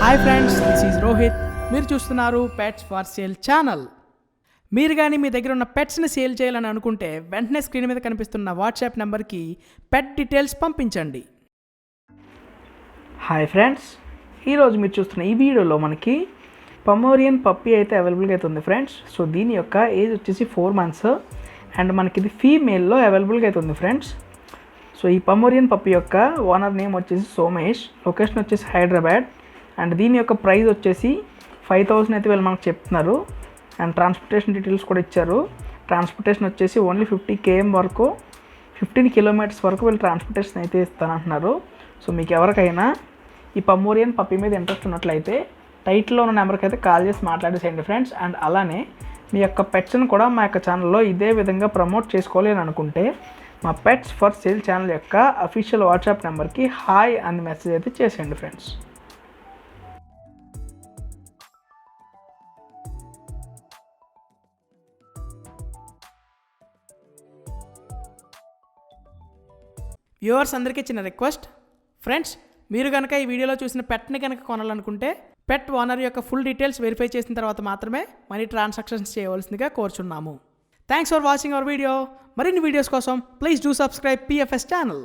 Hi friends, this is Rohit. మీరు చూస్తున్నారు pets for sale channel. మీరు కానీ మీ దగ్గర ఉన్న పెట్స్ని సేల్ చేయాలని అనుకుంటే వెంటనే స్క్రీన్ మీద కనిపిస్తున్న వాట్సాప్ నెంబర్కి పెట్ డీటెయిల్స్ పంపించండి. హాయ్ ఫ్రెండ్స్, ఈరోజు మీరు చూస్తున్న ఈ వీడియోలో మనకి పొమేరియన్ పప్పీ అయితే అవైలబుల్గా అయితే ఉంది ఫ్రెండ్స్. సో దీని యొక్క ఏజ్ వచ్చేసి 4 months అండ్ మనకి ఇది ఫీమేల్లో అవైలబుల్గా అయితే ఉంది ఫ్రెండ్స్. సో ఈ పొమేరియన్ పప్పీ యొక్క ఓనర్ నేమ్ వచ్చేసి సోమేష్, లొకేషన్ వచ్చేసి హైదరాబాద్ అండ్ దీని యొక్క ప్రైస్ వచ్చేసి 5,000 అయితే వీళ్ళు మనకు చెప్తున్నారు. అండ్ ట్రాన్స్పోర్టేషన్ డీటెయిల్స్ కూడా ఇచ్చారు. ట్రాన్స్పోర్టేషన్ వచ్చేసి ఓన్లీ 50 km వరకు 15 kilometers వరకు వీళ్ళు ట్రాన్స్పోర్టేషన్ అయితే ఇస్తానంటున్నారు. సో మీకు ఎవరికైనా ఈ పొమేరియన్ పప్పీ మీద ఇంట్రెస్ట్ ఉన్నట్లయితే టైటిల్లో ఉన్న నెంబర్కి అయితే కాల్ చేసి మాట్లాడేసేయండి ఫ్రెండ్స్. అండ్ అలానే మీ యొక్క పెట్స్ని కూడా మా యొక్క ఛానల్లో ఇదే విధంగా ప్రమోట్ చేసుకోవాలి అని అనుకుంటే మా పెట్స్ ఫర్ సేల్ ఛానల్ యొక్క అఫీషియల్ వాట్సాప్ నెంబర్కి హాయ్ అని మెసేజ్ అయితే చేసేయండి ఫ్రెండ్స్. వ్యూవర్స్ అందరికీ చిన్న రిక్వెస్ట్ ఫ్రెండ్స్, మీరు కనుక ఈ వీడియోలో చూసిన పెట్ని కనుక కొనాలనుకుంటే పెట్ ఓనర్ యొక్క ఫుల్ డీటెయిల్స్ వెరిఫై చేసిన తర్వాత మాత్రమే మనీ ట్రాన్సాక్షన్స్ చేయవలసిందిగా కోరుచున్నాము. Thanks for watching our video. మరిన్ని వీడియోస్ కోసం please do subscribe PFS channel.